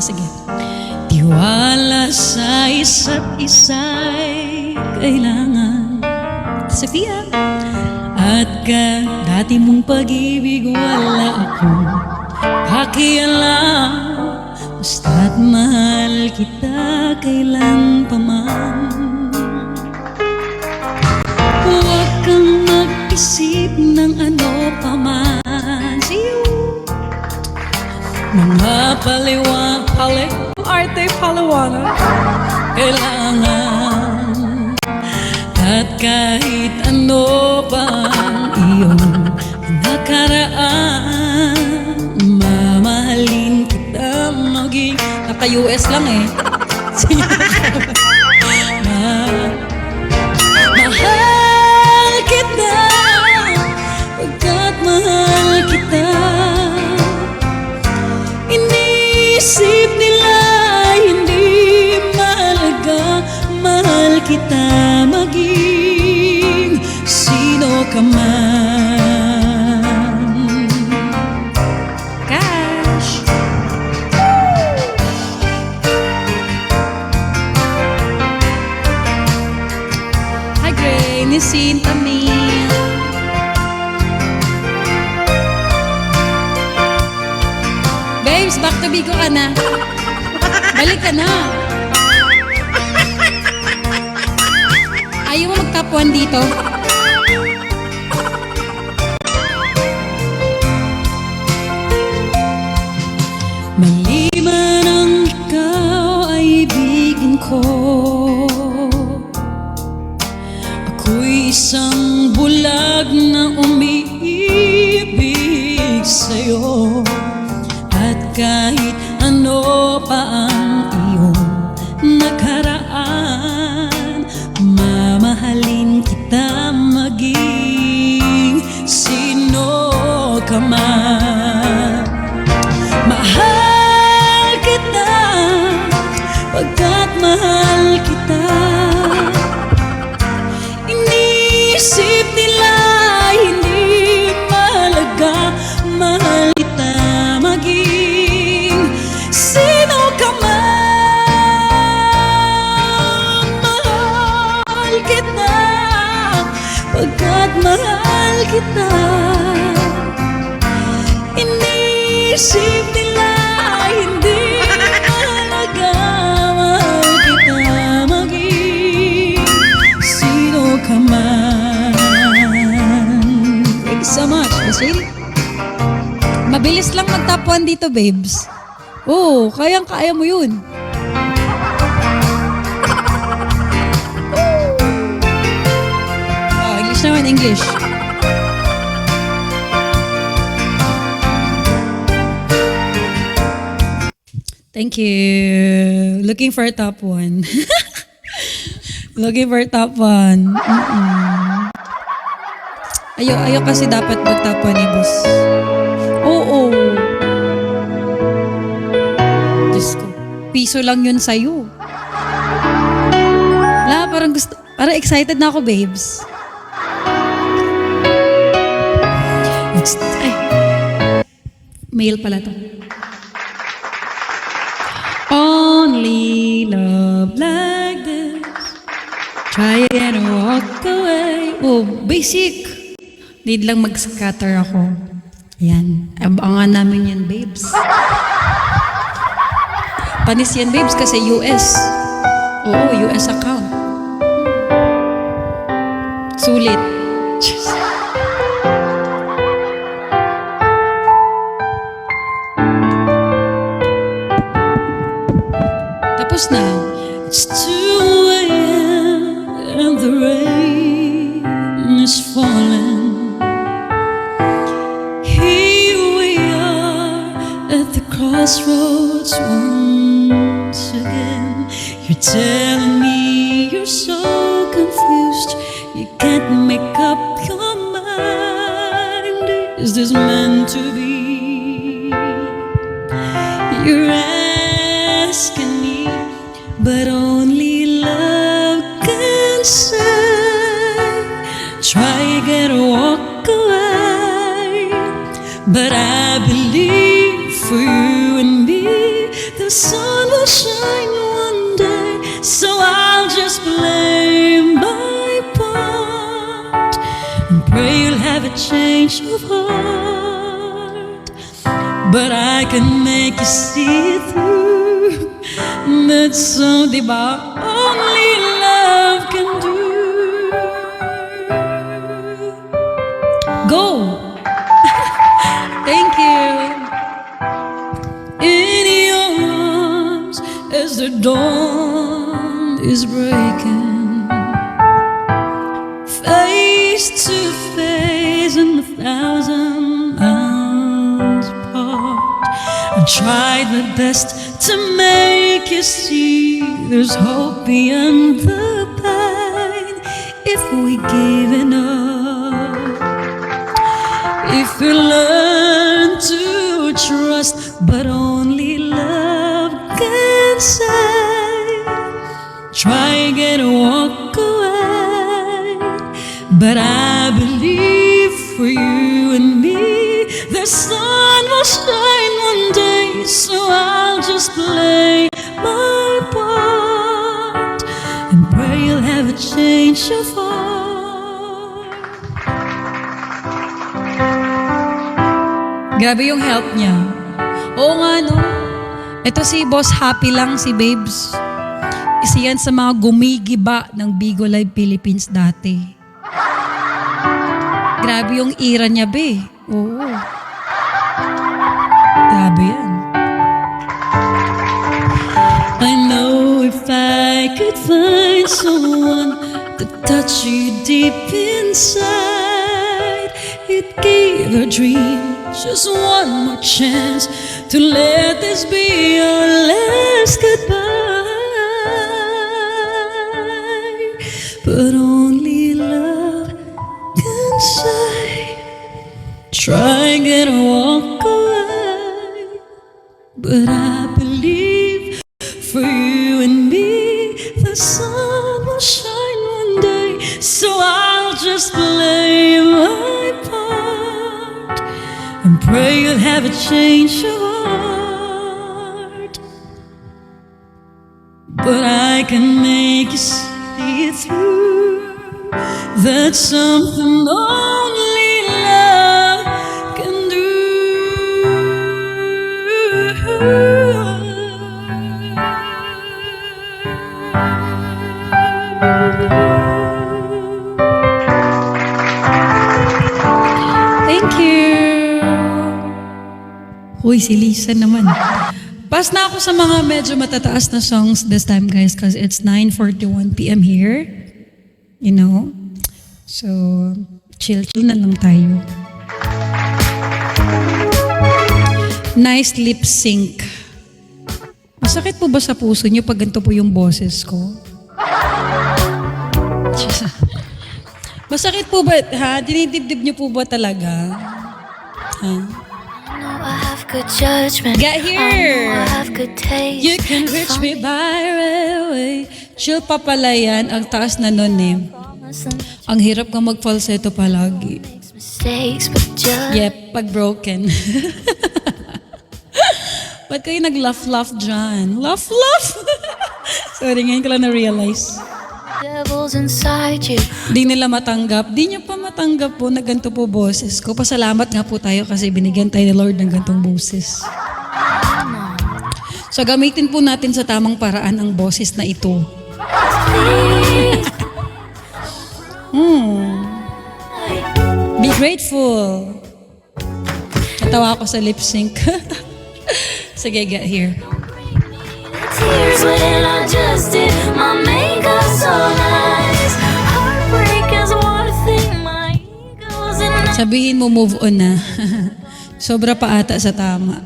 sige. Tiwala sa isa't isa'y kailangan. Sophia. At dati mong pag-ibig wala akong pakialam. Basta't mahal kita kailan pa man. Huwag kang mag-isip ng ano pa man. See you. Mga arte paliwanag kailangan. At kahit ano pang iyong nakaraan, mamahalin kita maging naka-US lang eh. Mahal kita pagkat mahal kita. Inisip nila hindi mahalaga, mahal kita maging sino ka man. Cash. Hi Gray, Nissin, Tamil. Babes, back to Bigo ka na. Balik ka na. Ayaw mo magtapuan dito? Maliban ang ikaw ay ibigin ko. Ako'y isang bulag na umiibig sa'yo. At kahit ano pa ang iyong nakaraan, mamahalin kita maging sino ka man. Mahal kita pagkat mahal kita. Inisip nila hindi mahalaga, mahal kita maging sino ka man. Mahal kita pagkat mahal kita. Inisip nila hindi mahalaga, mahal kita maging sino ka man. Thank you so much, Michelle. Mabilis lang magtapuan dito, babes. Oo, kayang-kaya mo yun. Oh, English naman, English. Thank you. Looking for a top one. Looking for a top one. Ayaw kasi dapat mag-top one eh, boss. Oo. Diyos ko. Piso lang yun sa'yo. Wala, parang excited na ako, babes. Ay. Mail pala to. Only love like this. Try and walk away. Oh, basic. Need lang mag-scatter ako. Yan. Abangan namin yan, babes. Panis yan, babes, kasi US. Oo, US account. Sulit. Tapos na. It's 2 a.m. and the rain is falling. Here we are at the crossroads once again. You're telling me you're so confused, you can't make up your mind. Is this meant to be? You're asking me, but only love can say. Try again, walk away, but I believe for you and me, the the sun will shine one day. So I'll just play my part and pray you'll have a change of heart. But I can make you see it through. That's so, diba, only love can do. Go! Thank you. In your arms as the dawn is breaking, face to face in 1,000 miles apart. I tried my best to make you see there's hope beyond the pain if we give enough. If we learn to trust, but only love can save. Try again, walk away, but I believe for you and me the sun will shine one day. So I'll just play my part and pray you'll have a change of heart. Grabe yung help niya. Oo nga, no? Ito si Boss Happy lang, si Babes. Isa yan sa mga gumigiba ng Bigo Live Philippines dati. Grabe yung era niya, be. Oo. Grabe yan. I know if I could find someone to touch you deep inside, it gave a dream just one more chance to let this be your last goodbye. But only love can say, try and walk away. But I believe for you and me the sun will shine one day. So I'll just play my part and pray you'll have a change of heart. But I can make you see it through. That's something only love can do. Thank you. Uy, si Lisa naman. Pas na ako sa mga medyo matataas na songs this time, guys, because it's 9:41 p.m. here. You know? So, chill-chill na lang tayo. Nice lip sync. Masakit po ba sa puso niyo pag ganito po yung boses ko? Masakit po ba? Ha? Dinidibdib niyo po ba talaga? Ha? Good judgment. Get here! I have good taste. You can reach me by railway. Chill pa pala yan. Ang taas na nun eh. Ang hirap ka mag-falsetto palagi. Mistakes, but just Yep, pag broken. Ba't kayo nag-laugh-laugh dyan? Laugh-laugh! Sorry, ngayon ko lang na-realize. devils inside you. Di nila matanggap. Di nyo pa matanggap po na ganito po boses ko. Pasalamat nga po tayo kasi binigyan tayo ni Lord ng gantong boses. So gamitin po natin sa tamang paraan ang boses na ito. Be grateful. Natawa ako sa lip sync. Sige, get here. Tears when I just did my makeup so nice. Heartbreak is one thing, my ego's in. Sabihin mo move on na. Sobra pa ata sa tama.